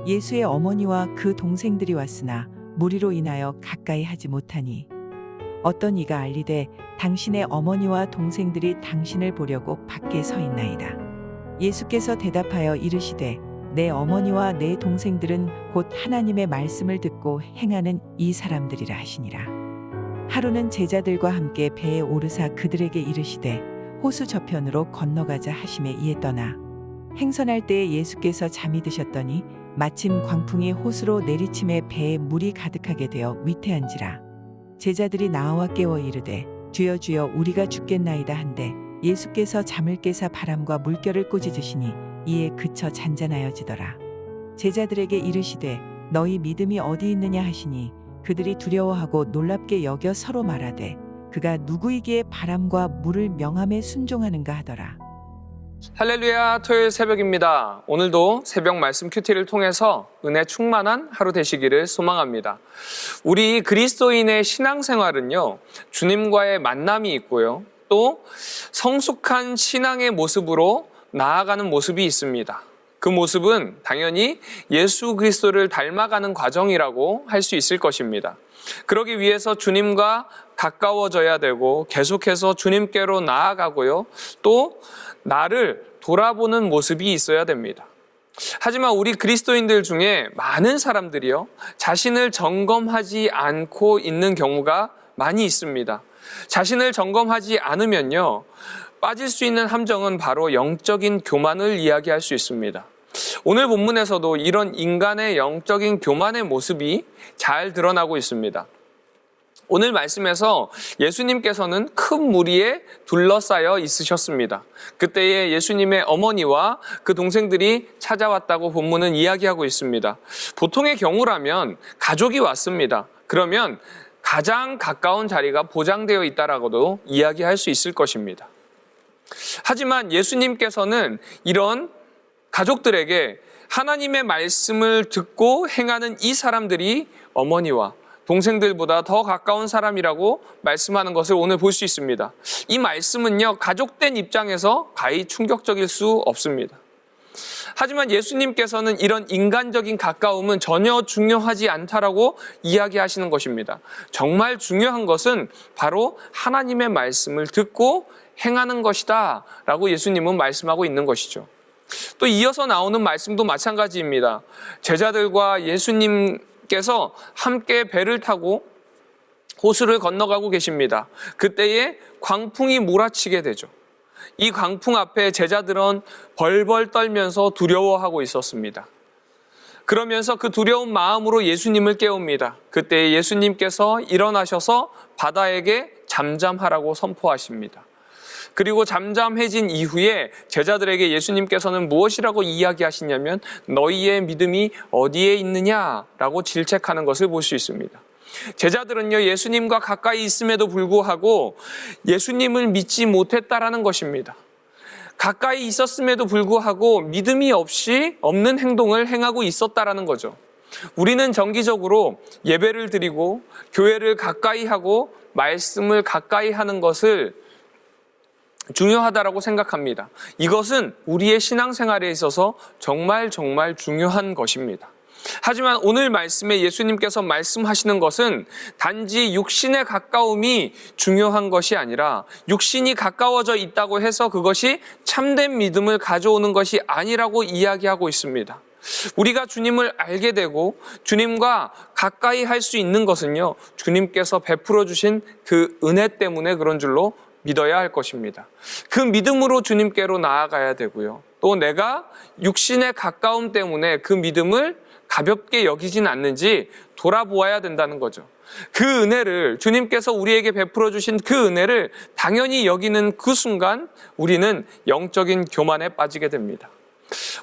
예수의 어머니와 그 동생들이 왔으나 무리로 인하여 가까이 하지 못하니 어떤 이가 알리되 당신의 어머니와 동생들이 당신을 보려고 밖에 서 있나이다. 예수께서 대답하여 이르시되 내 어머니와 내 동생들은 곧 하나님의 말씀을 듣고 행하는 이 사람들이라 하시니라. 하루는 제자들과 함께 배에 오르사 그들에게 이르시되 호수 저편으로 건너가자 하심에 이에 떠나 행선할 때에 예수께서 잠이 드셨더니 마침 광풍이 호수로 내리침에 배에 물이 가득하게 되어 위태한지라. 제자들이 나와 깨워 이르되 주여 주여 우리가 죽겠나이다 한데 예수께서 잠을 깨사 바람과 물결을 꾸짖으시니 이에 그쳐 잔잔하여지더라. 제자들에게 이르시되 너희 믿음이 어디 있느냐 하시니 그들이 두려워하고 놀랍게 여겨 서로 말하되 그가 누구이기에 바람과 물을 명함에 순종하는가 하더라. 할렐루야, 토요일 새벽입니다. 오늘도 새벽 말씀 큐티를 통해서 은혜 충만한 하루 되시기를 소망합니다. 우리 그리스도인의 신앙생활은요, 주님과의 만남이 있고요, 또 성숙한 신앙의 모습으로 나아가는 모습이 있습니다. 그 모습은 당연히 예수 그리스도를 닮아가는 과정이라고 할 수 있을 것입니다. 그러기 위해서 주님과 가까워져야 되고 계속해서 주님께로 나아가고요, 또 나를 돌아보는 모습이 있어야 됩니다. 하지만 우리 그리스도인들 중에 많은 사람들이요, 자신을 점검하지 않고 있는 경우가 많이 있습니다. 자신을 점검하지 않으면요, 빠질 수 있는 함정은 바로 영적인 교만을 이야기할 수 있습니다. 오늘 본문에서도 이런 인간의 영적인 교만의 모습이 잘 드러나고 있습니다. 오늘 말씀에서 예수님께서는 큰 무리에 둘러싸여 있으셨습니다. 그때에 예수님의 어머니와 그 동생들이 찾아왔다고 본문은 이야기하고 있습니다. 보통의 경우라면 가족이 왔습니다. 그러면 가장 가까운 자리가 보장되어 있다라고도 이야기할 수 있을 것입니다. 하지만 예수님께서는 이런 가족들에게 하나님의 말씀을 듣고 행하는 이 사람들이 어머니와 동생들보다 더 가까운 사람이라고 말씀하는 것을 오늘 볼 수 있습니다. 이 말씀은요, 가족된 입장에서 가히 충격적일 수 없습니다. 하지만 예수님께서는 이런 인간적인 가까움은 전혀 중요하지 않다라고 이야기하시는 것입니다. 정말 중요한 것은 바로 하나님의 말씀을 듣고 행하는 것이다 라고 예수님은 말씀하고 있는 것이죠. 또 이어서 나오는 말씀도 마찬가지입니다. 제자들과 예수님께서 함께 배를 타고 호수를 건너가고 계십니다. 그때에 광풍이 몰아치게 되죠. 이 광풍 앞에 제자들은 벌벌 떨면서 두려워하고 있었습니다. 그러면서 그 두려운 마음으로 예수님을 깨웁니다. 그때 예수님께서 일어나셔서 바다에게 잠잠하라고 선포하십니다. 그리고 잠잠해진 이후에 제자들에게 예수님께서는 무엇이라고 이야기하시냐면 너희의 믿음이 어디에 있느냐라고 질책하는 것을 볼 수 있습니다. 제자들은요, 예수님과 가까이 있음에도 불구하고 예수님을 믿지 못했다라는 것입니다. 가까이 있었음에도 불구하고 믿음이 없는 행동을 행하고 있었다라는 거죠. 우리는 정기적으로 예배를 드리고 교회를 가까이 하고 말씀을 가까이 하는 것을 중요하다라고 생각합니다. 이것은 우리의 신앙생활에 있어서 정말 중요한 것입니다. 하지만 오늘 말씀에 예수님께서 말씀하시는 것은 단지 육신의 가까움이 중요한 것이 아니라 육신이 가까워져 있다고 해서 그것이 참된 믿음을 가져오는 것이 아니라고 이야기하고 있습니다. 우리가 주님을 알게 되고 주님과 가까이 할 수 있는 것은요, 주님께서 베풀어 주신 그 은혜 때문에 그런 줄로 믿어야 할 것입니다. 그 믿음으로 주님께로 나아가야 되고요. 또 내가 육신의 가까움 때문에 그 믿음을 가볍게 여기진 않는지 돌아보아야 된다는 거죠. 그 은혜를, 주님께서 우리에게 베풀어 주신 그 은혜를 당연히 여기는 그 순간 우리는 영적인 교만에 빠지게 됩니다.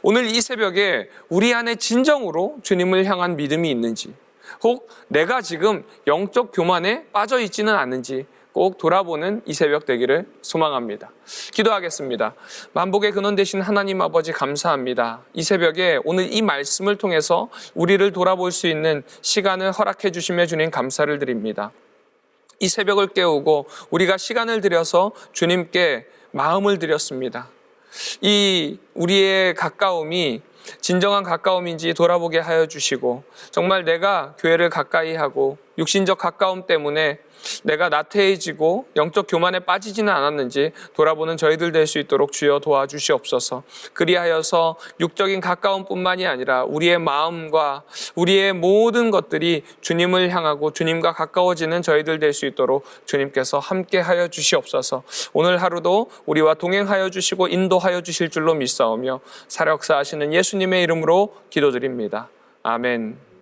오늘 이 새벽에 우리 안에 진정으로 주님을 향한 믿음이 있는지, 혹 내가 지금 영적 교만에 빠져 있지는 않은지 꼭 돌아보는 이 새벽 되기를 소망합니다. 기도하겠습니다. 만복의 근원 되신 하나님 아버지 감사합니다. 이 새벽에 오늘 이 말씀을 통해서 우리를 돌아볼 수 있는 시간을 허락해 주시며 주님 감사를 드립니다. 이 새벽을 깨우고 우리가 시간을 들여서 주님께 마음을 드렸습니다. 이 우리의 가까움이 진정한 가까움인지 돌아보게 하여 주시고, 정말 내가 교회를 가까이 하고 육신적 가까움 때문에 내가 나태해지고 영적 교만에 빠지지는 않았는지 돌아보는 저희들 될 수 있도록 주여 도와주시옵소서. 그리하여서 육적인 가까움뿐만이 아니라 우리의 마음과 우리의 모든 것들이 주님을 향하고 주님과 가까워지는 저희들 될 수 있도록 주님께서 함께하여 주시옵소서. 오늘 하루도 우리와 동행하여 주시고 인도하여 주실 줄로 믿사오며 사역사 하시는 예수님의 이름으로 기도드립니다. 아멘.